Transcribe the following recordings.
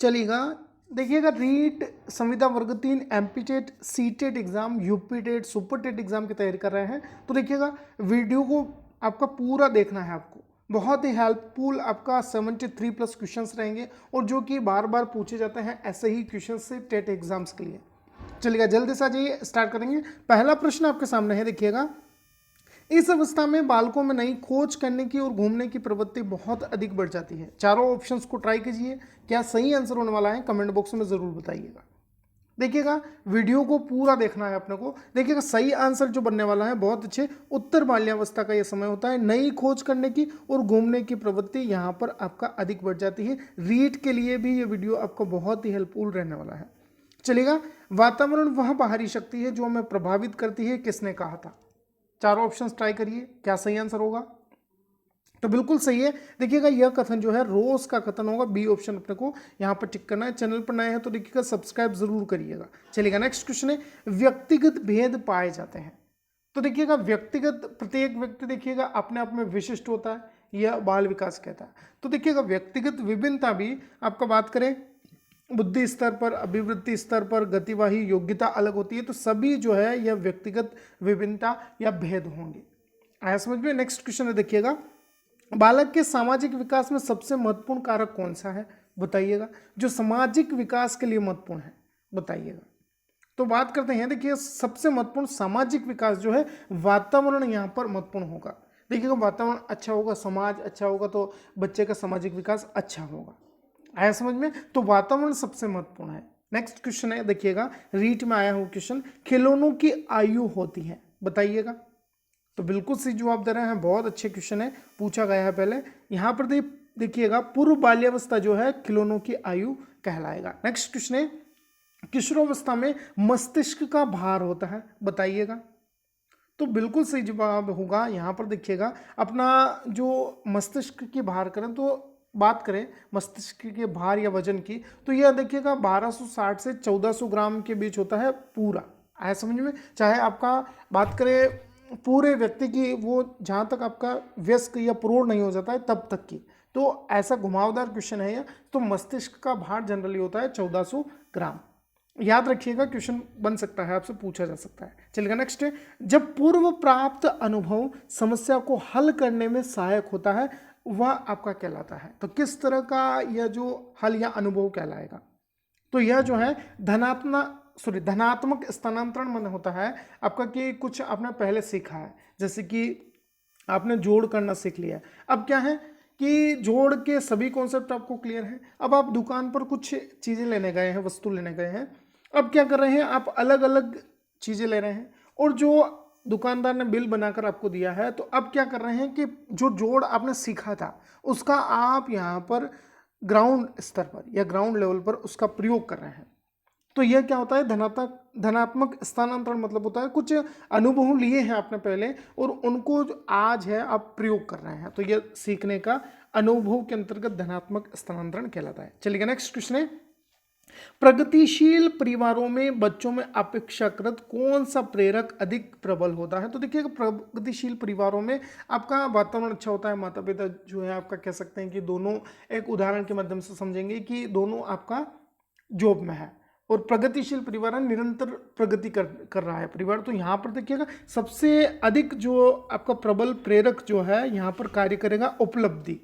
चलिएगा, देखिएगा रीट संविदा वर्ग 3 MP TET C TET exam UP TET super TET exam की तैयारी कर रहे हैं तो देखिएगा वीडियो को आपका पूरा देखना है आपको। बहुत ही हेल्पफुल आपका 73 प्लस क्वेश्चंस रहेंगे और जो कि बार बार पूछे जाते हैं ऐसे ही क्वेश्चन से टेट एग्जाम्स के लिए। चलिएगा जल्दी से आ जाइए, स्टार्ट करेंगे। पहला प्रश्न आपके सामने है, देखिएगा। इस अवस्था में बालकों में नई खोज करने की और घूमने की प्रवृत्ति बहुत अधिक बढ़ जाती है। चारों ऑप्शंस को ट्राई कीजिए, क्या सही आंसर होने वाला है कमेंट बॉक्स में जरूर बताइएगा। देखिएगा वीडियो को पूरा देखना है अपने को। देखिएगा सही आंसर जो बनने वाला है बहुत अच्छे, उत्तर बाल्यावस्था का यह समय होता है, नई खोज करने की और घूमने की प्रवृत्ति यहाँ पर आपका अधिक बढ़ जाती है। रीड के लिए भी ये वीडियो आपको बहुत ही हेल्पफुल रहने वाला है। चलिएगा, वातावरण वह बाहरी शक्ति है जो हमें प्रभावित करती है, किसने कहा था? चारों ऑप्शंस ट्राई करिए, क्या सही आंसर होगा? तो बिल्कुल सही है। देखिएगा यह कथन जो है रोज का कथन होगा, बी ऑप्शन अपने को यहाँ पर टिक करना है। चैनल पर नए हैं तो देखिएगा सब्सक्राइब जरूर करिएगा। चलिएगा नेक्स्ट क्वेश्चन है, व्यक्तिगत भेद पाए जाते हैं। तो देखिएगा व्यक्तिगत, प्रत्येक व्यक्ति देखिएगा अपने आप में विशिष्ट होता है, यह बाल विकास कहता है। तो देखिएगा व्यक्तिगत विभिन्नता भी आपका बात करें बुद्धि स्तर पर, अभिवृत्ति स्तर पर, गतिवाही योग्यता अलग होती है, तो सभी जो है यह व्यक्तिगत विभिन्नता या भेद होंगे। आया समझ में? नेक्स्ट क्वेश्चन है, देखिएगा बालक के सामाजिक विकास में सबसे महत्वपूर्ण कारक कौन सा है बताइएगा, जो सामाजिक विकास के लिए महत्वपूर्ण है बताइएगा। तो बात करते हैं, देखिए सबसे महत्वपूर्ण सामाजिक विकास जो है वातावरण यहाँ पर महत्वपूर्ण होगा। देखिएगा वातावरण अच्छा होगा, समाज अच्छा होगा तो बच्चे का सामाजिक विकास अच्छा होगा। आया समझ में? तो वातावरण सबसे महत्वपूर्ण है। नेक्स्ट क्वेश्चन है, देखिएगा रीट में आया हुआ क्वेश्चन, खिलौनों की आयु होती है बताइएगा। तो बिल्कुल सही जवाब दे रहे हैं, बहुत अच्छे क्वेश्चन है, पूछा गया है पहले। यहां पर देखिएगा पूर्व बाल्यावस्था जो है खिलौनों की आयु कहलाएगा। नेक्स्ट क्वेश्चन है, किशोरावस्था में मस्तिष्क का भार होता है बताइएगा। तो बिल्कुल सही जवाब होगा यहाँ पर। देखिएगा अपना जो मस्तिष्क की भार करें तो बात करें मस्तिष्क के भार या वजन की, तो यह देखिएगा 1260 से 1400 ग्राम के बीच होता है पूरा। आया समझ में? चाहे आपका बात करें पूरे व्यक्ति की, वो जहाँ तक आपका वयस्क या प्रौढ़ नहीं हो जाता है तब तक की। तो ऐसा घुमावदार क्वेश्चन है यह। तो मस्तिष्क का भार जनरली होता है 1400 ग्राम। याद रखिएगा, क्वेश्चन बन सकता है, आपसे पूछा जा सकता है। चलिएगा नेक्स्ट है, जब पूर्व प्राप्त अनुभव समस्या को हल करने में सहायक होता है वह आपका कहलाता है। तो किस तरह का यह जो हल या अनुभव कहलाएगा? तो यह जो है धनात्मक स्थानांतरण मन होता है आपका, कि कुछ आपने पहले सीखा है, जैसे कि आपने जोड़ करना सीख लिया। अब क्या है कि जोड़ के सभी कॉन्सेप्ट आपको क्लियर है। अब आप दुकान पर कुछ चीज़ें लेने गए हैं, वस्तु लेने गए हैं, अब क्या कर रहे हैं आप अलग अलग चीज़ें ले रहे हैं और जो दुकानदार ने बिल बनाकर आपको दिया है, तो अब क्या कर रहे हैं कि जो जोड़ आपने सीखा था उसका आप यहाँ पर ग्राउंड स्तर पर या ग्राउंड लेवल पर उसका प्रयोग कर रहे हैं। तो यह क्या होता है, धनात्मक स्थानांतरण मतलब होता है कुछ अनुभव लिए हैं आपने पहले और उनको जो आज है आप प्रयोग कर रहे हैं, तो यह सीखने का अनुभव के अंतर्गत धनात्मक स्थानांतरण कहलाता है। चलिए नेक्स्ट क्वेश्चन है, प्रगतिशील परिवारों में बच्चों में अपेक्षाकृत कौन सा प्रेरक अधिक प्रबल होता है? तो देखिएगा प्रगतिशील परिवारों में आपका वातावरण अच्छा होता है, माता पिता जो है आपका कह सकते हैं कि दोनों, एक उदाहरण के माध्यम से समझेंगे कि दोनों आपका जॉब में है और प्रगतिशील परिवार है, निरंतर प्रगति कर रहा है परिवार। तो यहाँ पर देखिएगा सबसे अधिक जो आपका प्रबल प्रेरक जो है यहाँ पर कार्य करेगा उपलब्धि।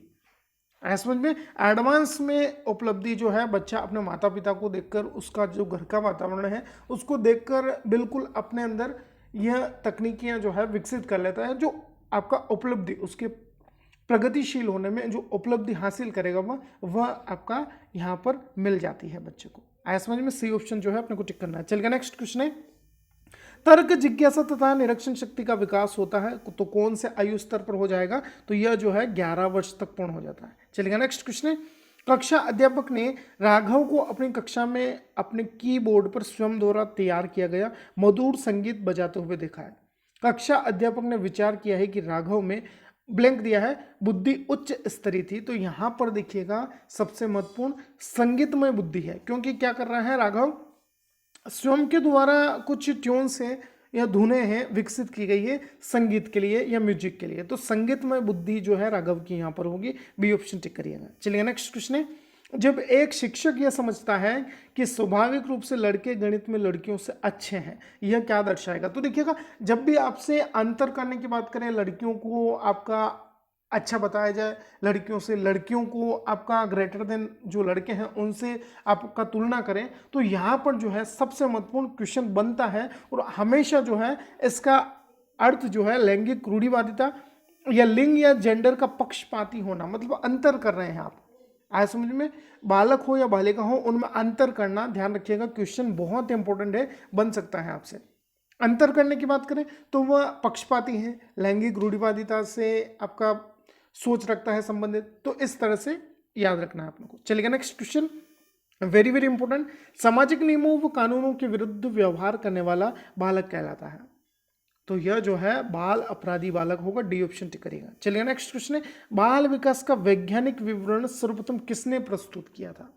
समझ में? एडवांस में उपलब्धि जो है बच्चा अपने माता पिता को देखकर, उसका जो घर का वातावरण है उसको देखकर बिल्कुल अपने अंदर यह तकनीकियां जो है विकसित कर लेता है। जो आपका उपलब्धि, उसके प्रगतिशील होने में जो उपलब्धि हासिल करेगा वह आपका यहाँ पर मिल जाती है बच्चे को। आया समझ में? सी ऑप्शन जो है अपने को टिक करना है। चलिए नेक्स्ट क्वेश्चन है, तर्क जिज्ञासा तथा निरीक्षण शक्ति का विकास होता है तो कौन से आयु स्तर पर हो जाएगा? तो यह जो है 11 वर्ष तक पूर्ण हो जाता है। चलिए नेक्स्ट क्वेश्चन है, कक्षा अध्यापक ने राघव को अपनी कक्षा में अपने कीबोर्ड पर स्वयं द्वारा तैयार किया गया मधुर संगीत बजाते हुए देखा है। कक्षा अध्यापक ने विचार किया है कि राघव में ब्लैंक दिया है बुद्धि उच्च स्तरीय थी। तो यहां पर देखिएगा सबसे महत्वपूर्ण संगीतमय बुद्धि है, क्योंकि क्या कर रहा है राघव, स्वयं के द्वारा कुछ ट्यून्स हैं या धुनें हैं विकसित की गई है संगीत के लिए या म्यूजिक के लिए। तो संगीतमय बुद्धि जो है राघव की यहाँ पर होगी, बी ऑप्शन टिक करिएगा। चलिए नेक्स्ट क्वेश्चन है, जब एक शिक्षक यह समझता है कि स्वाभाविक रूप से लड़के गणित में लड़कियों से अच्छे हैं, यह क्या दर्शाएगा? तो देखिएगा, जब भी आपसे अंतर करने की बात करें, लड़कियों को आपका अच्छा बताया जाए, लड़कियों से, लड़कियों को आपका ग्रेटर देन जो लड़के हैं उनसे आपका तुलना करें, तो यहाँ पर जो है सबसे महत्वपूर्ण क्वेश्चन बनता है। और हमेशा जो है इसका अर्थ जो है लैंगिक रूढ़िवादिता या लिंग या जेंडर का पक्षपाती होना, मतलब अंतर कर रहे हैं आप। आया समझ में? बालक हो या बालिका हो, उनमें अंतर करना, ध्यान रखिएगा, क्वेश्चन बहुत इंपॉर्टेंट है, बन सकता है आपसे। अंतर करने की बात करें तो वह पक्षपाती है, लैंगिक रूढ़िवादिता से आपका सोच रखता है संबंधित, तो इस तरह से याद रखना है आप लोग को। चलिएगा next question, very very important. सामाजिक नियमों व कानूनों के विरुद्ध व्यवहार करने वाला बालक कहलाता है। तो यह जो है बाल अपराधी बालक होगा, डी ऑप्शन टिक करेगा। चलिए नेक्स्ट क्वेश्चन है, बाल विकास का वैज्ञानिक विवरण सर्वप्रथम किसने प्रस्तुत किया था?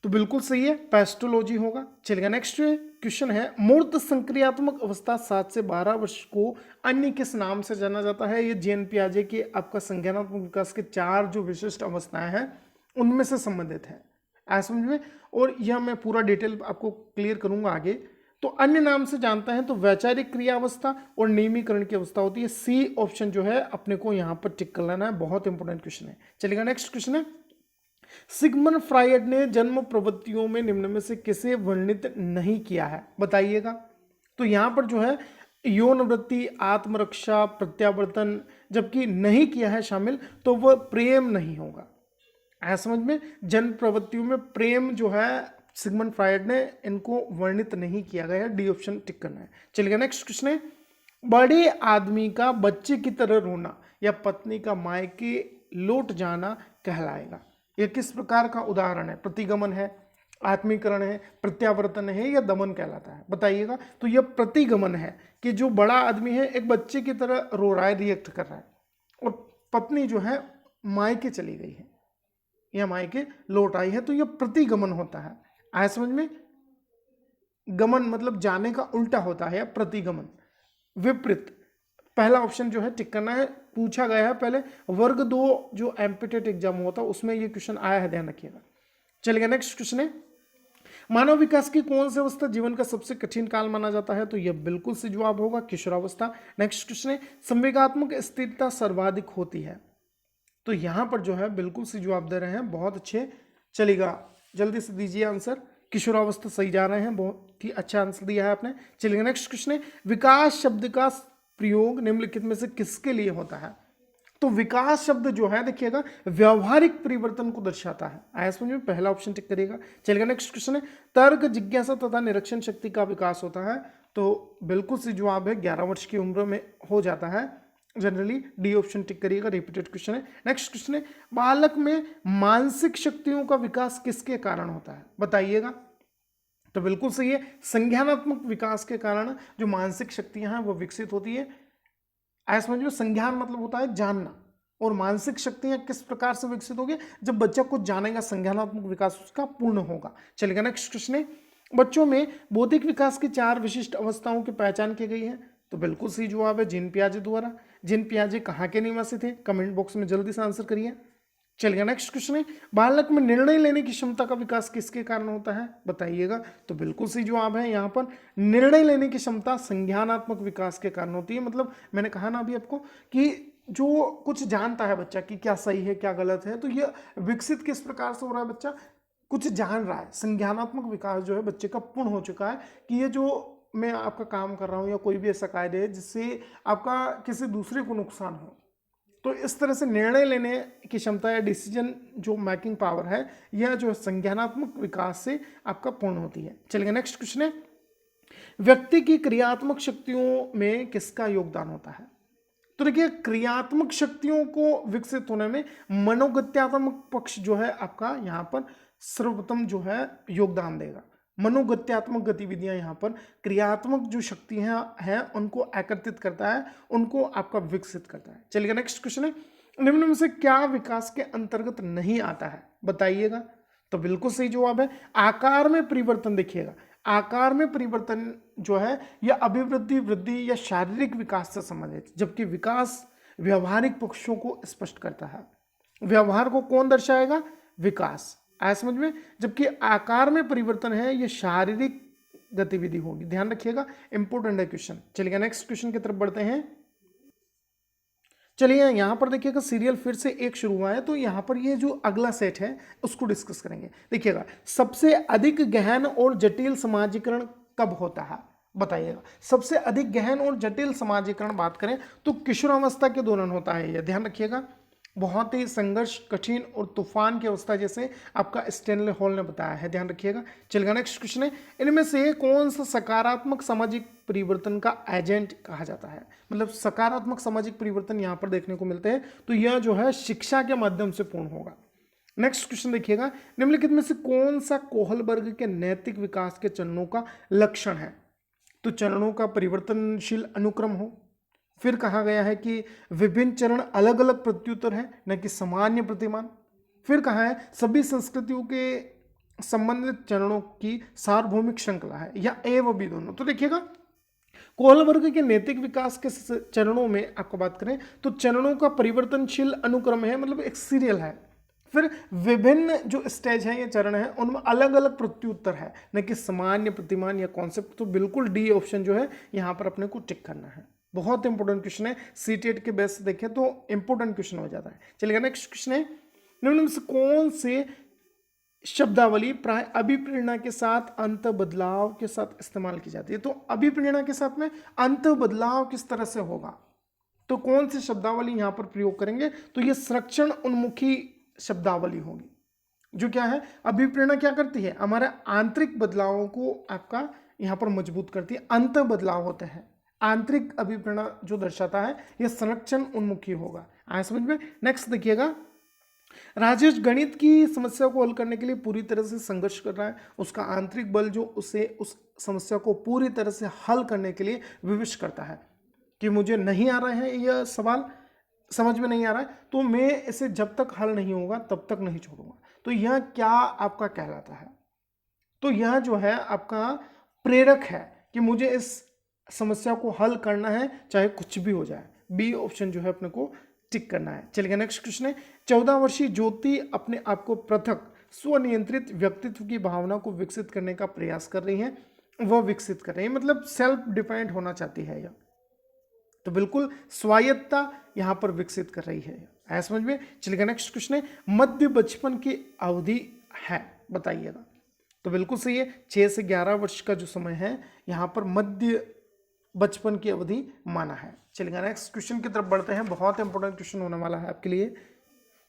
तो बिल्कुल सही है, पेस्टोलॉजी होगा। चलिए नेक्स्ट क्वेश्चन है, मूर्त संक्रियात्मक अवस्था 7 से 12 वर्ष को अन्य किस नाम से जाना जाता है? ये जेन पियाजे के आपका संज्ञानात्मक विकास के 4 जो विशिष्ट अवस्थाएं हैं उनमें से संबंधित है, ऐसा समझ में। और यह मैं पूरा डिटेल आपको क्लियर करूंगा आगे। तो अन्य नाम से जानता है तो वैचारिक क्रिया अवस्था और नियमीकरण की अवस्था होती है। सी ऑप्शन जो है अपने को यहां पर टिक कर लेना है, बहुत इंपॉर्टेंट क्वेश्चन है। चलिएगा नेक्स्ट क्वेश्चन है, सिगमंड फ्रायड ने जन्म प्रवृत्तियों में निम्न में से किसे वर्णित नहीं किया है? बताइएगा। तो यहां पर जो है यौन वृत्ति, आत्मरक्षा, प्रत्यावर्तन जबकि नहीं किया है शामिल, तो वह प्रेम नहीं होगा। ऐसा समझ में, जन्म प्रवृत्तियों में प्रेम जो है सिगमंड फ्रायड ने इनको वर्णित नहीं किया गया है, डी ऑप्शन टिक करना है। चलिए नेक्स्ट क्वेश्चन है, बड़े आदमी का बच्चे की तरह रोना या पत्नी का मायके लौट जाना कहलाएगा। यह किस प्रकार का उदाहरण है? प्रतिगमन है, आत्मीकरण है, प्रत्यावर्तन है या दमन कहलाता है? बताइएगा। तो यह प्रतिगमन है कि जो बड़ा आदमी है एक बच्चे की तरह रो रहा है, रिएक्ट कर रहा है, और पत्नी जो है मायके चली गई है या मायके लौट आई है, तो यह प्रतिगमन होता है। आया समझ में? गमन मतलब जाने का उल्टा होता है, या प्रतिगमन विपरीत। पहला ऑप्शन जो है टिक करना है। पूछा गया है पहले वर्ग 2 जो एमपीटेट एग्जाम होता है उसमें ये क्वेश्चन आया है, ध्यान रखिएगा। चलिए नेक्स्ट क्वेश्चन है, मानव विकास की कौन सी अवस्था जीवन का सबसे कठिन काल माना जाता है? तो यह बिल्कुल से जवाब होगा किशोरावस्था। नेक्स्ट क्वेश्चन है, संवेगात्मक स्थिरता सर्वाधिक होती है? तो यहां पर जो है बिल्कुल से जवाब दे रहे हैं, बहुत अच्छे। चलेगा, जल्दी से दीजिए आंसर। किशोरावस्था सही जा रहे हैं, बहुत ही अच्छा आंसर दिया है आपने। चलिए नेक्स्ट क्वेश्चन है, विकास शब्द का प्रयोग निम्नलिखित में से किसके लिए होता है? तो विकास शब्द जो है देखिएगा व्यवहारिक परिवर्तन को दर्शाता है। आया समझ में? पहला ऑप्शन टिक करेगा। चलिएगा नेक्स्ट क्वेश्चन है, तर्क, जिज्ञासा तथा निरीक्षण शक्ति का विकास होता है? तो बिल्कुल से जवाब है 11 वर्ष की उम्र में हो जाता है जनरली, डी ऑप्शन टिक करिएगा। रिपीटेड क्वेश्चन है। नेक्स्ट क्वेश्चन है, बालक में मानसिक शक्तियों का विकास किसके कारण होता है? बताइएगा। तो बिल्कुल सही है, संज्ञानात्मक विकास के कारण जो मानसिक शक्तियां हैं वो विकसित होती है। ऐसा समझ में, संज्ञान मतलब होता है जानना, और मानसिक शक्तियां किस प्रकार से विकसित होगी? जब बच्चा कुछ जानेगा, संज्ञानात्मक विकास उसका पूर्ण होगा। चलिएगा नेक्स्ट क्वेश्चन है, बच्चों में बौद्धिक विकास की 4 विशिष्ट अवस्थाओं की पहचान की गई है? तो बिल्कुल सही जवाब है जीन पियाजे द्वारा। जीन पियाजे कहाँ के निवासी थे? कमेंट बॉक्स में जल्दी से आंसर करिए। चलिए नेक्स्ट क्वेश्चन है, बालक में निर्णय लेने की क्षमता का विकास किसके कारण होता है? बताइएगा। तो बिल्कुल सही जवाब है यहाँ पर, निर्णय लेने की क्षमता संज्ञानात्मक विकास के कारण होती है। मतलब मैंने कहा ना अभी आपको कि जो कुछ जानता है बच्चा कि क्या सही है क्या गलत है, तो ये विकसित किस प्रकार से हो रहा है? बच्चा कुछ जान रहा है, संज्ञानात्मक विकास जो है बच्चे का पूर्ण हो चुका है कि ये जो मैं आपका काम कर रहा हूँ या कोई भी ऐसा कार्य है जिससे आपका किसी दूसरे को नुकसान हो, तो इस तरह से निर्णय लेने की क्षमता या डिसीजन जो मेकिंग पावर है, यह जो संज्ञानात्मक विकास से आपका पूर्ण होती है। चलिए नेक्स्ट क्वेश्चन है, व्यक्ति की क्रियात्मक शक्तियों में किसका योगदान होता है? तो देखिए, क्रियात्मक शक्तियों को विकसित होने में मनोगत्यात्मक पक्ष जो है आपका यहाँ पर सर्वप्रथम जो है योगदान देगा। मनोगत्यात्मक गतिविधियां यहाँ पर क्रियात्मक जो शक्तियां हैं उनको एकत्रित करता है, उनको आपका विकसित करता है। चलिए नेक्स्ट क्वेश्चन है, निम्न में से क्या विकास के अंतर्गत नहीं आता है? बताइएगा। तो बिल्कुल सही जवाब है आकार में परिवर्तन। देखिएगा, आकार में परिवर्तन जो है यह अभिवृद्धि, वृद्धि या शारीरिक विकास से संबंधित, जबकि विकास व्यवहारिक पक्षों को स्पष्ट करता है। व्यवहार को कौन दर्शाएगा? विकास। आया समझ में? जबकि आकार में परिवर्तन है ये शारीरिक गतिविधि होगी, ध्यान रखिएगा, इंपोर्टेंट है क्वेश्चन। चलिए नेक्स्ट क्वेश्चन की तरफ बढ़ते हैं। चलिए यहाँ पर देखिएगा सीरियल फिर से एक शुरू हुआ है, तो यहाँ पर ये जो अगला सेट है उसको डिस्कस करेंगे। देखिएगा सबसे अधिक गहन और जटिल समाजीकरण कब होता है, बताइएगा। सबसे अधिक गहन और जटिल समाजीकरण बात करें तो किशोरावस्था के दौरान होता है, यह ध्यान रखिएगा। बहुत ही संघर्ष, कठिन और तूफान की अवस्था, जैसे आपका स्टेनले हॉल ने बताया है, ध्यान रखिएगा। चलिएगा नेक्स्ट क्वेश्चन है, इनमें से कौन सा सकारात्मक सामाजिक परिवर्तन का एजेंट कहा जाता है? मतलब सकारात्मक सामाजिक परिवर्तन यहाँ पर देखने को मिलते हैं, तो यह जो है शिक्षा के माध्यम से पूर्ण होगा। नेक्स्ट क्वेश्चन देखिएगा, निम्नलिखित में से कौन सा कोहलबर्ग के नैतिक विकास के चरणों का लक्षण है? तो चरणों का परिवर्तनशील अनुक्रम हो, फिर कहा गया है कि विभिन्न चरण अलग अलग प्रत्युत्तर है न कि सामान्य प्रतिमान, फिर कहा है सभी संस्कृतियों के संबंधित चरणों की सार्वभौमिक श्रृंखला है, या ए व बी दोनों। तो देखिएगा कोहलबर्ग के नैतिक विकास के चरणों में आपको बात करें तो चरणों का परिवर्तनशील अनुक्रम है, मतलब एक सीरियल है। फिर विभिन्न जो स्टेज है या चरण है उनमें अलग अलग प्रत्युत्तर है, न कि सामान्य प्रतिमान या कॉन्सेप्ट। तो बिल्कुल डी ऑप्शन जो है यहाँ पर अपने को टिक करना है। बहुत इंपॉर्टेंट क्वेश्चन है, सीटेट के बेस से देखें तो इंपॉर्टेंट क्वेश्चन हो जाता है। चलिए नेक्स्ट क्वेश्चन है, निम्न में से कौन से शब्दावली प्राय अभिप्रेरणा के साथ अंत बदलाव के साथ इस्तेमाल की जाती है? तो अभिप्रेरणा के साथ में अंत बदलाव किस तरह से होगा, तो कौन सी शब्दावली यहां पर प्रयोग करेंगे? तो ये संरक्षण उन्मुखी शब्दावली होगी, जो क्या है, अभिप्रेरणा क्या करती है, हमारे आंतरिक बदलावों को आपका यहां पर मजबूत करती है। अंत बदलाव होते हैं, आंतरिक अभिप्रेरणा जो दर्शाता है यह संरक्षण उन्मुखी होगा। आया समझ में? नेक्स्ट देखिएगा, राजेश गणित की समस्या को हल करने के लिए पूरी तरह से संघर्ष कर रहा है, उसका आंतरिक बल जो उसे उस समस्या को पूरी तरह से हल करने के लिए विवश करता है कि मुझे नहीं आ रहा है यह सवाल, समझ में नहीं आ रहा है, तो मैं इसे जब तक हल नहीं होगा तब तक नहीं छोड़ूंगा। तो यह क्या आपका कहलाता है? तो यह जो है आपका प्रेरक है कि मुझे इस समस्या को हल करना है चाहे कुछ भी हो जाए। बी ऑप्शन जो है अपने को टिक करना है। चलिए नेक्स्ट क्वेश्चन है, 14 वर्षीय ज्योति अपने आप को पृथक स्वनियंत्रित व्यक्तित्व की भावना को विकसित करने का प्रयास कर रही है, वह विकसित कर रही है, मतलब सेल्फ डिपेंडेंट होना चाहती है यह, तो बिल्कुल स्वायत्ता यहां पर विकसित कर रही है। ऐसा समझ में? चलिए नेक्स्ट क्वेश्चन है, मध्य बचपन की अवधि है, बताइएगा। तो बिल्कुल सही है, 6 से 11 वर्ष का जो समय है यहाँ पर मध्य बचपन की अवधि माना है। चलिए नेक्स्ट क्वेश्चन की तरफ बढ़ते हैं, बहुत इंपॉर्टेंट क्वेश्चन होने वाला है आपके लिए।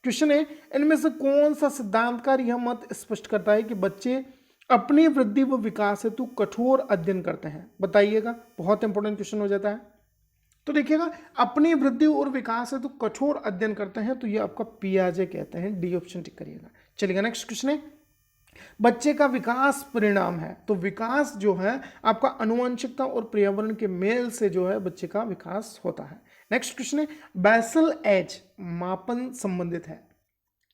क्वेश्चन है, इनमें से कौन सा सिद्धांतकार यह मत स्पष्ट करता है कि बच्चे अपनी वृद्धि व विकास हेतु कठोर अध्ययन करते हैं? बताइएगा, बहुत इंपॉर्टेंट क्वेश्चन हो जाता है। तो देखिएगा अपनी वृद्धि और विकास हेतु कठोर अध्ययन करते हैं, तो ये आपका पियाजे कहते हैं, डी ऑप्शन टिक करिएगा। चलिएगा नेक्स्ट क्वेश्चन है, बच्चे का विकास परिणाम है, तो विकास जो है आपका आनुवंशिकता और पर्यावरण के मेल से जो है बच्चे का विकास होता है। नेक्स्ट क्वेश्चन है, बेसल एज मापन संबंधित है?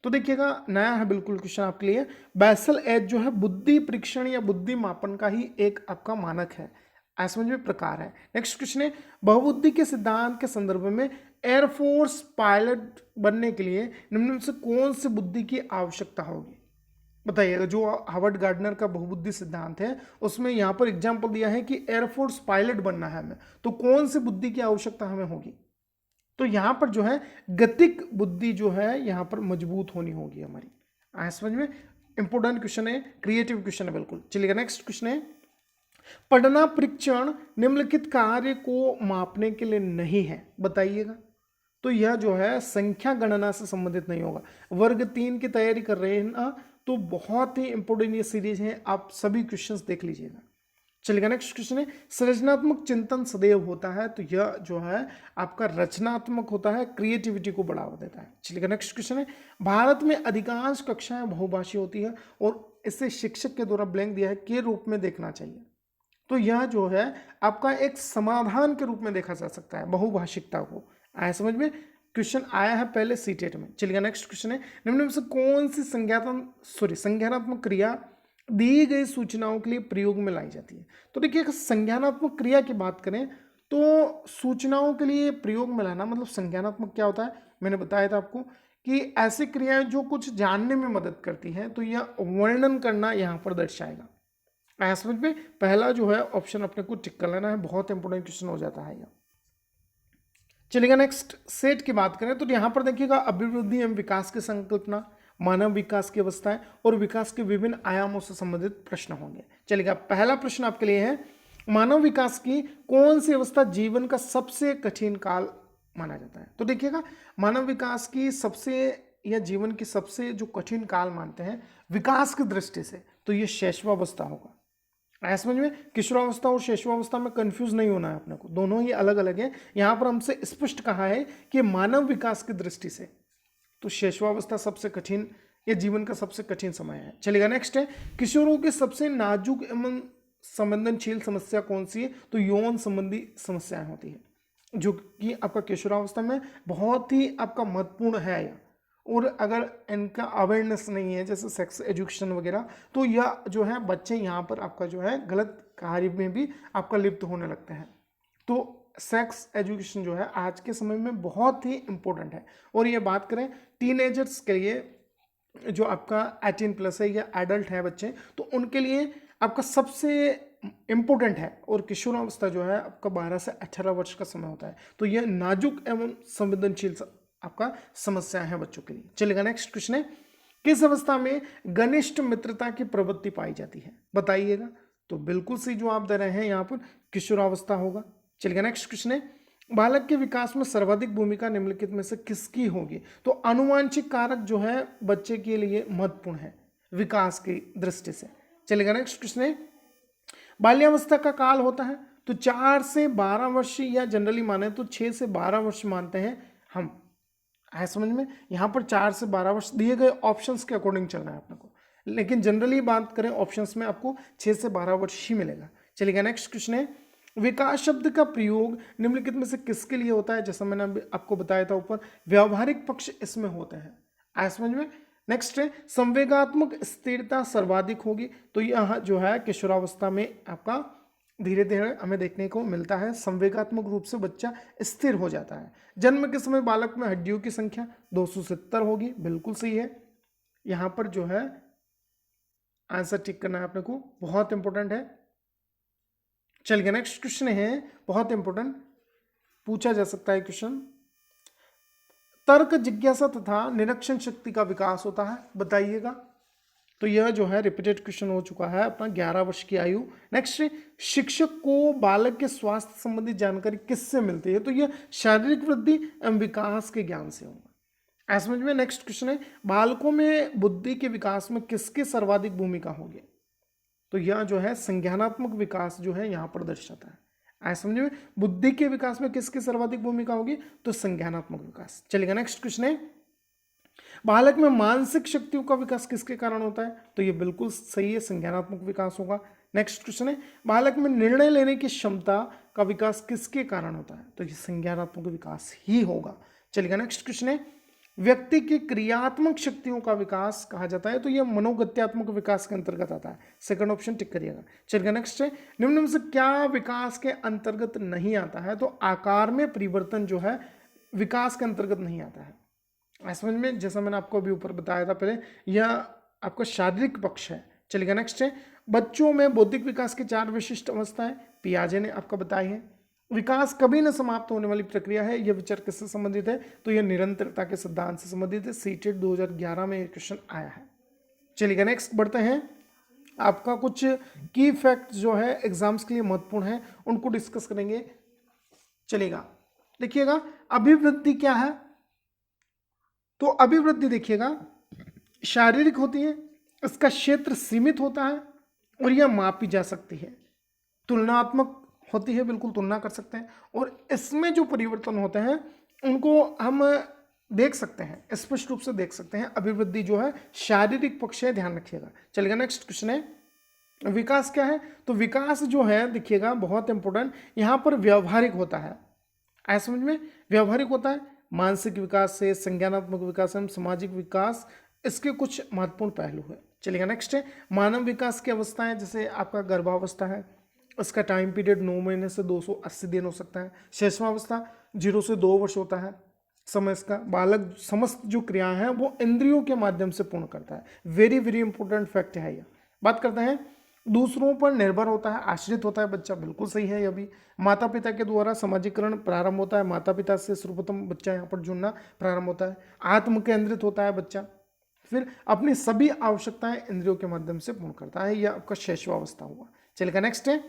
तो देखिएगा नया है बिल्कुल क्वेश्चन आपके लिए। बेसल एज जो है बुद्धि परीक्षण या बुद्धि मापन का ही एक आपका मानक है, ऐसा समझ में प्रकार है। नेक्स्ट क्वेश्चन है, बहुबुद्धि के सिद्धांत के संदर्भ में एयरफोर्स पायलट बनने के लिए निम्न में से कौन सी बुद्धि की आवश्यकता होगी? बताइएगा। जो हार्वर्ड गार्डनर का बहुबुद्धि सिद्धांत है उसमें यहाँ पर एग्जाम्पल दिया है कि एयरफोर्स पायलट बनना है हमें, तो कौन सी बुद्धि की आवश्यकता हमें होगी? तो यहाँ पर जो है गतिक बुद्धि जो है यहाँ पर मजबूत होनी होगी हमारी। आया समझ में? इंपोर्टेंट क्वेश्चन है, क्रिएटिव क्वेश्चन है बिल्कुल। चलिएगा नेक्स्ट क्वेश्चन है, पढ़ना परीक्षण निम्नलिखित कार्य को मापने के लिए नहीं है, बताइएगा। तो यह जो है संख्या गणना से संबंधित नहीं होगा। वर्ग 3 की तैयारी कर रहे हैं ना, तो बहुत ही इंपोर्टेंट ये सीरीज है, आप सभी क्वेश्चंस देख लीजिएगा। चलिएगा नेक्स्ट क्वेश्चन है, सृजनात्मक चिंतन सदैव होता है, तो यह जो है आपका रचनात्मक होता है, क्रिएटिविटी को बढ़ावा देता है। चलिएगा नेक्स्ट क्वेश्चन है, भारत में अधिकांश कक्षाएं बहुभाषी होती है और इसे शिक्षक के द्वारा ब्लैंक दिया है के रूप में देखना चाहिए। तो यह जो है आपका एक समाधान के रूप में देखा जा सकता है बहुभाषिकता को। आया समझ में? क्वेश्चन आया है पहले सीटेट में। चलिएगा नेक्स्ट क्वेश्चन है, निम्न में से कौन सी संज्ञानात्मक क्रिया दी गई सूचनाओं के लिए प्रयोग में लाई जाती है? तो देखिए संज्ञानात्मक क्रिया की बात करें तो सूचनाओं के लिए प्रयोग में लाना मतलब संज्ञानात्मक क्या होता है, मैंने बताया था आपको कि ऐसी क्रियाएं जो कुछ जानने में मदद करती हैं, तो यह वर्णन करना यहाँ पर दर्शाएगा। आया समझ में? पहला जो है ऑप्शन अपने को टिक कर लेना है, बहुत इंपॉर्टेंट क्वेश्चन हो जाता है यह। चलिएगा नेक्स्ट सेट की बात करें तो यहाँ पर देखिएगा अभिवृद्धि एवं विकास की संकल्पना, मानव विकास की अवस्थाएं और विकास के विभिन्न आयामों से संबंधित प्रश्न होंगे। चलिएगा पहला प्रश्न आपके लिए है, मानव विकास की कौन सी अवस्था जीवन का सबसे कठिन काल माना जाता है? तो देखिएगा मानव विकास की सबसे या जीवन की सबसे जो कठिन काल मानते हैं विकास की दृष्टि से, तो ये शैशवावस्था होगा। आया समझ में? किशोरावस्था और शैशवावस्था में कंफ्यूज नहीं होना है अपने को, दोनों ही अलग अलग हैं। यहाँ पर हमसे स्पष्ट कहा है कि मानव विकास की दृष्टि से तो शैशवावस्था सबसे कठिन या जीवन का सबसे कठिन समय है। चलेगा नेक्स्ट है, किशोरों की सबसे नाजुक एवं संवेदनशील समस्या कौन सी है? तो यौन संबंधी समस्याएं होती है, जो कि आपका किशोरावस्था में बहुत ही आपका महत्वपूर्ण है यह। और अगर इनका अवेयरनेस नहीं है जैसे सेक्स एजुकेशन वगैरह, तो यह जो है बच्चे यहाँ पर आपका जो है गलत कार्य में भी आपका लिप्त होने लगते हैं। तो सेक्स एजुकेशन जो है आज के समय में बहुत ही इम्पोर्टेंट है। और ये बात करें टीनेजर्स के लिए, जो आपका 18+ है या एडल्ट है बच्चे, तो उनके लिए आपका सबसे इम्पोर्टेंट है। और किशोरावस्था जो है आपका 12 से 18 वर्ष का समय होता है, तो यह नाजुक एवं संवेदनशील आपका समस्या है बच्चों के लिए। चलेगा नेक्स्ट क्वेश्चन है, किस अवस्था में घनिष्ठ मित्रता की प्रवृत्ति पाई जाती है? बताइएगा। तो बिल्कुल सही जो आप दे रहे हैं यहाँ पर किशोरावस्था होगा। चलेगा नेक्स्ट क्वेश्चन है, बालक के विकास में सर्वाधिक भूमिका निम्नलिखित में से किसकी होगी? तो अनुवांशिक कारक जो है बच्चे के लिए महत्वपूर्ण है विकास की दृष्टि से। चलेगा नेक्स्ट क्वेश्चन है, बाल्यावस्था का काल होता है तो 4 से 12 वर्ष या जनरली माने तो 6 से 12 वर्ष मानते हैं हम। है समझ में? यहाँ पर 4 से 12 वर्ष दिए गए ऑप्शंस के अकॉर्डिंग चलना है अपने को, लेकिन जनरली बात करें ऑप्शंस में आपको 6 से 12 वर्ष ही मिलेगा। चलिएगा नेक्स्ट क्वेश्चन है, विकास शब्द का प्रयोग निम्नलिखित में से किसके लिए होता है? जैसा मैंने आपको बताया था ऊपर, व्यावहारिक पक्ष इसमें होते हैं। आया समझ में? नेक्स्ट है, संवेगात्मक स्थिरता सर्वाधिक होगी, तो यह जो है किशोरावस्था में आपका धीरे धीरे हमें देखने को मिलता है, संवेगात्मक रूप से बच्चा स्थिर हो जाता है। जन्म के समय बालक में हड्डियों की संख्या 270 होगी, बिल्कुल सही है। यहाँ पर जो है आंसर टिक करना है अपने को, बहुत इंपॉर्टेंट है। चलिए नेक्स्ट क्वेश्चन है, बहुत इंपॉर्टेंट पूछा जा सकता है क्वेश्चन, तर्क जिज्ञासा तथा निरीक्षण शक्ति का विकास होता है, बताइएगा। तो यह जो है रिपीटेड क्वेश्चन हो चुका है अपना 11 वर्ष की आयु। नेक्स्ट, शिक्षक को बालक के स्वास्थ्य संबंधी जानकारी किससे मिलती है? तो यह शारीरिक वृद्धि एवं विकास के ज्ञान से होगा। ऐसे समझ में? नेक्स्ट क्वेश्चन है, बालकों में बुद्धि के विकास में किसकी सर्वाधिक भूमिका होगी? तो यह जो है संज्ञानात्मक विकास जो है यहाँ पर दर्शाता है। ऐसे समझ में? बुद्धि के विकास में किसकी सर्वाधिक भूमिका होगी? तो संज्ञानात्मक विकास। चलेगा नेक्स्ट क्वेश्चन है, बालक में मानसिक शक्तियों का विकास किसके कारण होता है? तो ये बिल्कुल सही है, संज्ञानात्मक विकास होगा। नेक्स्ट क्वेश्चन है, बालक में निर्णय लेने की क्षमता का विकास किसके कारण होता है? तो ये संज्ञानात्मक विकास ही होगा। चलिएगा नेक्स्ट क्वेश्चन है, व्यक्ति की क्रियात्मक शक्तियों का विकास कहा जाता है, तो यह मनोगत्यात्मक विकास के अंतर्गत आता है। सेकंड ऑप्शन टिक करिएगा। चलिएगा नेक्स्ट है, निम्न में से क्या विकास के अंतर्गत नहीं आता है? तो आकार में परिवर्तन जो है विकास के अंतर्गत नहीं आता है। समझ में? जैसा मैंने आपको अभी ऊपर बताया था पहले, यह आपका शारीरिक पक्ष है। चलिएगा नेक्स्ट है, बच्चों में बौद्धिक विकास की 4 विशिष्ट अवस्थाएं पियाजे ने आपको बताई हैं। विकास कभी न समाप्त होने वाली प्रक्रिया है, यह विचार किससे संबंधित है? तो यह निरंतरता के सिद्धांत से संबंधित है। सीटेट 2011 में यह क्वेश्चन आया है। चलिएगा नेक्स्ट बढ़ते हैं, आपका कुछ की फैक्ट जो है एग्जाम्स के लिए महत्वपूर्ण है उनको डिस्कस करेंगे। चलिएगा देखिएगा, अभिवृद्धि क्या है? तो अभिवृद्धि देखिएगा शारीरिक होती है, इसका क्षेत्र सीमित होता है और यह मापी जा सकती है। तुलनात्मक होती है, बिल्कुल तुलना कर सकते हैं, और इसमें जो परिवर्तन होते हैं उनको हम देख सकते हैं, स्पष्ट रूप से देख सकते हैं। अभिवृद्धि जो है शारीरिक पक्ष है, ध्यान रखिएगा। चलिएगा नेक्स्ट क्वेश्चन है, विकास क्या है? तो विकास जो है देखिएगा बहुत इंपॉर्टेंट, यहाँ पर व्यवहारिक होता है। ऐसा समझ में? व्यवहारिक होता है, मानसिक विकास से संज्ञानात्मक विकास एवं सामाजिक विकास इसके कुछ महत्वपूर्ण पहलू है। चलिएगा नेक्स्ट है, मानव विकास की अवस्थाएं, जैसे आपका गर्भावस्था है, इसका टाइम पीरियड 9 महीने से 280 दिन हो सकता है। शैशवावस्था 0 से 2 वर्ष होता है। समय इसका, बालक समस्त जो क्रियाएं हैं वो इंद्रियों के माध्यम से पूर्ण करता है। वेरी वेरी इंपॉर्टेंट फैक्ट है ये। बात करते हैं दूसरों पर निर्भर होता है, आश्रित होता है बच्चा, बिल्कुल सही है। ये भी माता पिता के द्वारा सामाजिकरण प्रारंभ होता है, माता पिता से सर्वप्रथम बच्चा यहाँ पर जुड़ना प्रारंभ होता है। आत्म केंद्रित होता है बच्चा, फिर अपनी सभी आवश्यकताएं इंद्रियों के माध्यम से पूर्ण करता है। यह आपका शैशवावस्था हुआ। चलिएगा नेक्स्ट है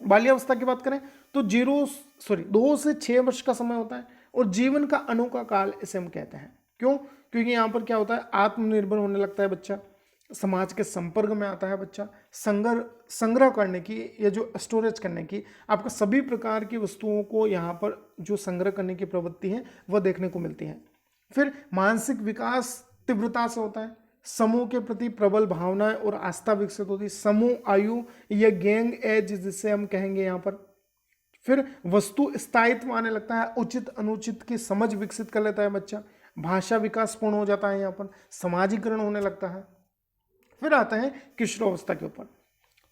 बाल्यावस्था की बात करें तो 2 से 6 वर्ष का समय होता है और जीवन का अनोखा काल इसे हम कहते हैं। क्यों? क्योंकि यहाँ पर क्या होता है, आत्मनिर्भर होने लगता है बच्चा, समाज के संपर्क में आता है बच्चा, संग्रह करने की या जो स्टोरेज करने की, आपका सभी प्रकार की वस्तुओं को यहाँ पर जो संग्रह करने की प्रवृत्ति है वह देखने को मिलती है। फिर मानसिक विकास तीव्रता से होता है, समूह के प्रति प्रबल भावनाएं और आस्था विकसित होती है, समूह आयु या गैंग एज जिसे हम कहेंगे यहाँ पर। फिर वस्तु स्थायित्व आने लगता है, उचित अनुचित की समझ विकसित कर लेता है बच्चा, भाषा विकास पूर्ण हो जाता है, यहाँ पर समाजीकरण होने लगता है। फिर आता है किशोरावस्था के ऊपर,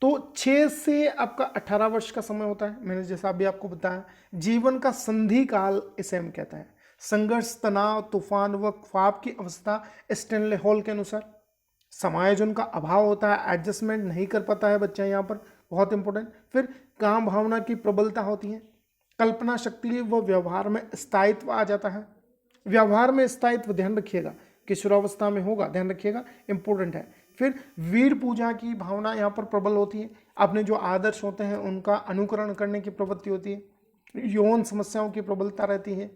तो 6 से आपका 18 वर्ष का समय होता है। मैंने जैसा अभी आपको बताया, जीवन का संधि काल इसे हम कहते हैं। संघर्ष, तनाव, तूफान व ख्वाब की अवस्था स्टैनले हॉल के अनुसार। समायोजन का अभाव होता है, एडजस्टमेंट नहीं कर पाता है बच्चा यहाँ पर, बहुत इंपॉर्टेंट। फिर काम भावना की प्रबलता होती है, कल्पना शक्ति व व्यवहार में स्थायित्व आ जाता है। व्यवहार में स्थायित्व ध्यान रखिएगा, किशोरावस्था में होगा, ध्यान रखिएगा, इंपॉर्टेंट है। फिर वीर पूजा की भावना यहाँ पर प्रबल होती है, अपने जो आदर्श होते हैं उनका अनुकरण करने की प्रवृत्ति होती है। यौन समस्याओं की प्रबलता रहती है,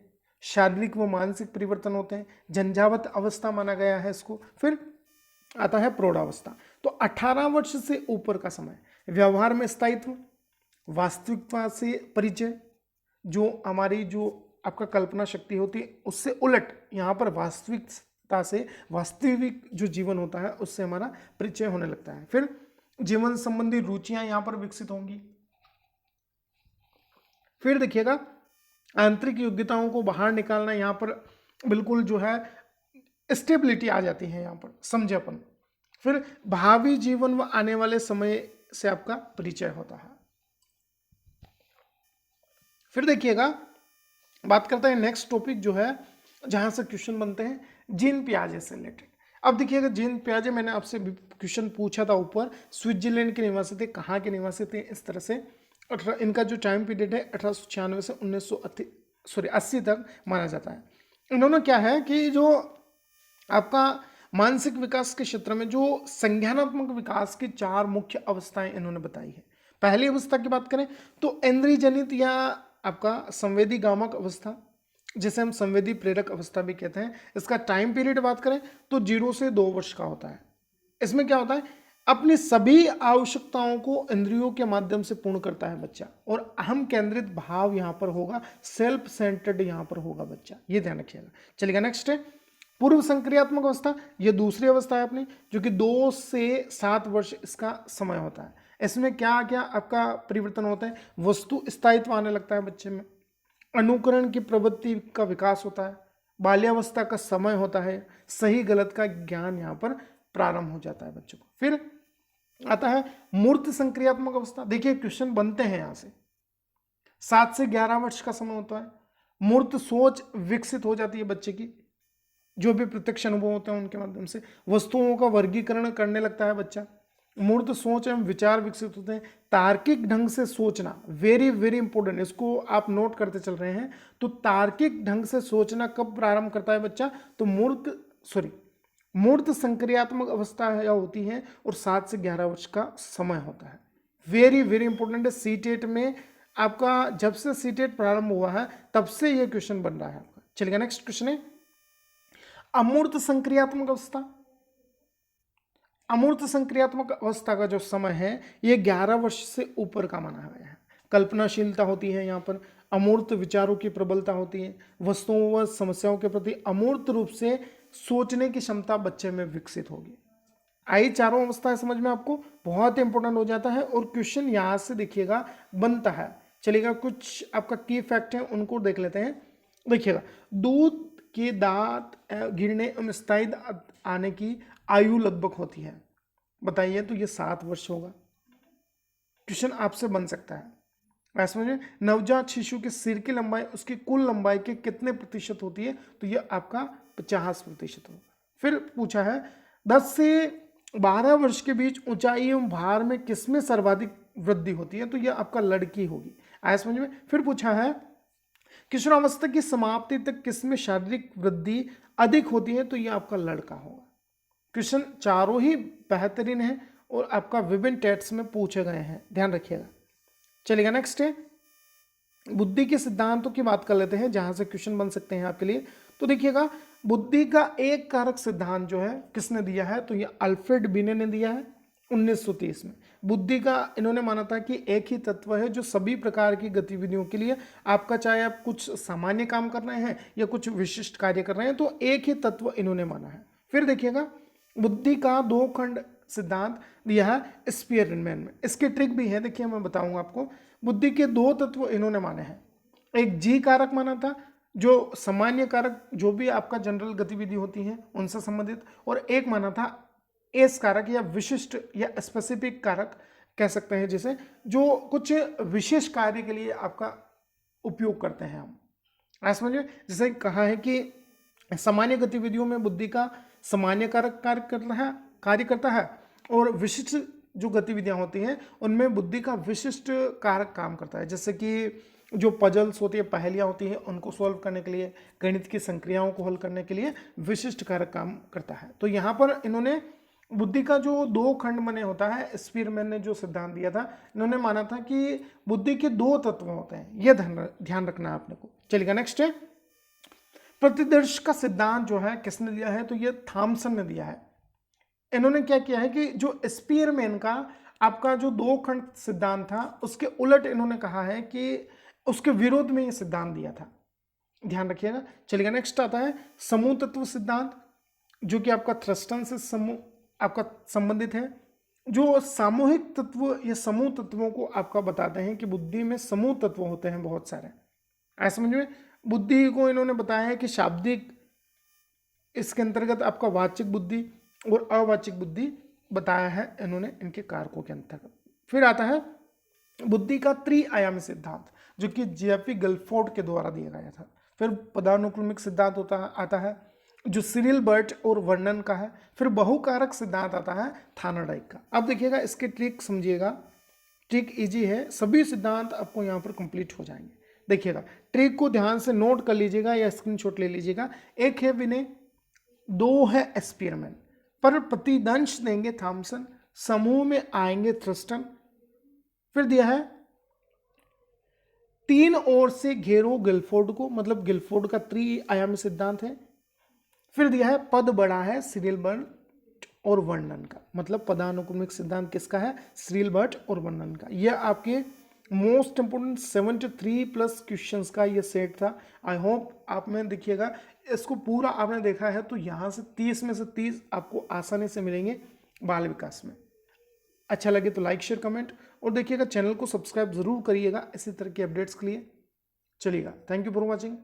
शारीरिक व मानसिक परिवर्तन होते हैं, झंझावत अवस्था माना गया है इसको। फिर आता है प्रौढ़ावस्था, तो 18 वर्ष से ऊपर का समय, व्यवहार में स्थायित्व, वास्तविकता से परिचय, जो हमारी जो आपका कल्पना शक्ति होती है उससे उलट यहाँ पर वास्तविकता से, वास्तविक जो जीवन होता है उससे हमारा परिचय होने लगता है। फिर जीवन संबंधी रुचियां यहाँ पर विकसित होंगी। फिर देखिएगा आंतरिक योग्यताओं को बाहर निकालना, यहाँ पर बिल्कुल जो है स्टेबिलिटी आ जाती है, यहाँ पर समझेपन। फिर भावी जीवन व आने वाले समय से आपका परिचय होता है। फिर देखिएगा बात करते हैं नेक्स्ट टॉपिक जो है जहां से क्वेश्चन बनते हैं, जीन पियाजे से रिलेटेड। अब देखिएगा जीन पियाजे, मैंने आपसे क्वेश्चन पूछा था ऊपर, स्विट्जरलैंड के निवासी थे, कहाँ के निवासी थे, इस तरह से। इनका जो टाइम पीरियड है 1896 से 1980 तक माना जाता है। इन्होंने क्या है कि जो आपका मानसिक विकास के क्षेत्र में जो संज्ञानात्मक विकास की 4 मुख्य अवस्थाएं इन्होंने बताई है। पहली अवस्था की बात करें तो इंद्रिय जनित या आपका संवेदी गामक अवस्था, जिसे हम संवेदी प्रेरक अवस्था भी कहते हैं। इसका टाइम पीरियड बात करें तो 0 से 2 वर्ष का होता है। इसमें क्या होता है, अपनी सभी आवश्यकताओं को इंद्रियों के माध्यम से पूर्ण करता है बच्चा, और अहम केंद्रित भाव यहाँ पर होगा, सेल्फ सेंटर्ड यहाँ पर होगा बच्चा, ये ध्यान रखिएगा। चलिएगा नेक्स्ट है पूर्व संक्रियात्मक अवस्था, ये दूसरी अवस्था है अपनी, जो कि 2 से 7 वर्ष इसका समय होता है। इसमें क्या क्या आपका परिवर्तन होता है, वस्तु स्थायित्व आने लगता है बच्चे में, अनुकरण की प्रवृत्ति का विकास होता है, बाल्यावस्था का समय होता है, सही गलत का ज्ञान यहाँ पर प्रारंभ हो जाता है बच्चों को। फिर आता है मूर्त संक्रियात्मक अवस्था। देखिए क्वेश्चन बनते हैं यहाँ से, 7 से 11 वर्ष का समय होता है। मूर्त सोच विकसित हो जाती है बच्चे की, जो भी प्रत्यक्ष अनुभव होते हैं उनके माध्यम से वस्तुओं का वर्गीकरण करने लगता है बच्चा। मूर्त सोच एवं विचार विकसित होते हैं। तार्किक ढंग से सोचना, वेरी वेरी इंपॉर्टेंट, इसको आप नोट करते चल रहे हैं। तो तार्किक ढंग से सोचना कब प्रारंभ करता है बच्चा, तो मूर्त संक्रियात्मक अवस्था होती है और 7 से 11 वर्ष का समय होता है। वेरी वेरी इंपॉर्टेंट है। सीटेट में आपका जब से सीटेट प्रारंभ हुआ है तब से ये क्वेश्चन बन रहा है आपका। चलिए नेक्स्ट क्वेश्चन है अमूर्त संक्रियात्मक अवस्था। अमूर्त संक्रियात्मक अवस्था का जो समय है ये 11 वर्ष से ऊपर का माना गया है। कल्पनाशीलता होती है यहाँ पर, अमूर्त विचारों की प्रबलता होती है, वस्तुओं व समस्याओं के प्रति अमूर्त रूप से सोचने की क्षमता बच्चे में विकसित होगी। आई चारों अवस्थाएं समझ में आपको बहुत इंपॉर्टेंट हो जाता है और क्वेश्चन यहाँ से देखिएगा बनता है। चलिएगा कुछ आपका की फैक्ट है उनको देख लेते हैं। देखिएगा दूध के दांत गिरने एवं स्थायी आने की आयु लगभग होती है, बताइए, तो ये 7 वर्ष होगा। क्वेश्चन आपसे बन सकता है। आया समझ में? नवजात शिशु के सिर की लंबाई उसकी कुल लंबाई के कितने प्रतिशत होती है? तो ये आपका 50% होगा। फिर पूछा है 10 से 12 वर्ष के बीच ऊंचाई एवं भार में किसमें सर्वाधिक वृद्धि होती है? तो यह आपका लड़की होगी। आया समझ में? फिर पूछा है किशोरावस्था की समाप्ति तक किसमें शारीरिक वृद्धि अधिक होती है? तो यह आपका लड़का होगा। क्वेश्चन चारों ही बेहतरीन है और आपका विभिन्न टेट्स में पूछे गए हैं, ध्यान रखिएगा। चलिएगा नेक्स्ट है बुद्धि के सिद्धांतों की बात कर लेते हैं जहां से क्वेश्चन बन सकते हैं आपके लिए। तो देखिएगा बुद्धि का एक कारक सिद्धांत जो है किसने दिया है? तो ये अल्फ्रेड बिने ने दिया है 1930 में। बुद्धि का इन्होंने माना था कि एक ही तत्व है जो सभी प्रकार की गतिविधियों के लिए आपका, चाहे आप कुछ सामान्य काम कर रहे हैं या कुछ विशिष्ट कार्य कर रहे हैं, तो एक ही तत्व इन्होंने माना है। फिर देखिएगा बुद्धि का 2 खंड सिद्धांत दिया है स्पीयरमैन में। इसकी ट्रिक भी है, देखिए मैं बताऊंगा आपको। बुद्धि के 2 तत्व इन्होंने माने हैं, एक जी कारक माना था जो सामान्य कारक जो भी आपका जनरल गतिविधि होती है उनसे संबंधित, और एक माना था एस कारक या विशिष्ट या स्पेसिफिक कारक कह सकते हैं, जिसे जो कुछ विशेष कार्य के लिए आपका उपयोग करते हैं हम। ऐसा समझिए, जैसे कहा है कि सामान्य गतिविधियों में बुद्धि का सामान्य कारक कार्य करता है और विशिष्ट जो गतिविधियां होती हैं उनमें बुद्धि का विशिष्ट कारक काम करता है। जैसे कि जो पजल्स होती है, पहेलियां होती हैं, उनको सॉल्व करने के लिए, गणित की संक्रियाओं को हल करने के लिए विशिष्ट कारक काम करता है। तो यहाँ पर इन्होंने बुद्धि का जो 2 खंड बने होता है, स्पीरमैन ने जो सिद्धांत दिया था, इन्होंने माना था कि बुद्धि के 2 तत्व होते हैं। यह ध्यान रखना है आपने को। चलिएगा नेक्स्ट है प्रतिदर्श का सिद्धांत जो है किसने दिया है? तो यह थॉमसन ने दिया है। इन्होंने क्या किया है कि जो स्पीयरमैन का आपका जो 2 खंड सिद्धांत था उसके उलट इन्होंने कहा है कि उसके विरोध में ये सिद्धांत दिया था, ध्यान रखिएगा। चलिएगा नेक्स्ट आता है समूह तत्व सिद्धांत, जो कि आपका थ्रस्टन से समूह आपका संबंधित है, जो सामूहिक तत्व या समूह तत्वों को आपका बताते हैं कि बुद्धि में समूह तत्व होते हैं बहुत सारे। ऐसा समझ में? बुद्धि को इन्होंने बताया है कि शाब्दिक, इसके अंतर्गत आपका वाचिक बुद्धि और अवाचिक बुद्धि बताया है इन्होंने इनके कारकों के अंतर्गत। फिर आता है बुद्धि का त्रिआयामी सिद्धांत, जो कि जेएफई गिलफोर्ड के द्वारा दिया गया था। फिर पदानुक्रमिक सिद्धांत आता है जो सिरिल बर्ट और वर्णन का है। फिर बहुकारक सिद्धांत आता है थानरडाइक का। अब देखिएगा इसके ट्रिक समझिएगा, ट्रिक इजी है, सभी सिद्धांत आपको यहाँ पर कंप्लीट हो जाएंगे। देखिएगा ट्रिक को ध्यान से नोट कर लीजिएगा या स्क्रीनशॉट ले लीजिएगा। एक है विनय, 2 है स्पीयरमैन, पर प्रतिदंश देंगे थॉमसन, समूह में आएंगे थ्रस्टन। फिर दिया है 3 ओर से घेरो गिलफोर्ड को, मतलब गिलफोर्ड का त्रिआयामी सिद्धांत है। फिर दिया है पद बड़ा है सिरिल बर्ट और वर्णन का, मतलब पदानुक्रमिक सिद्धांत किसका है? सिरिल बर्ट और वर्णन का। यह आपके मोस्ट इंपोर्टेंट 73+ क्वेश्चंस का ये सेट था। आई होप आप में देखिएगा इसको पूरा आपने देखा है तो यहाँ से 30 में से 30 आपको आसानी से मिलेंगे बाल विकास में। अच्छा लगे तो लाइक शेयर कमेंट और देखिएगा, चैनल को सब्सक्राइब जरूर करिएगा इसी तरह के अपडेट्स के लिए। चलिएगा, थैंक यू फॉर वॉचिंग।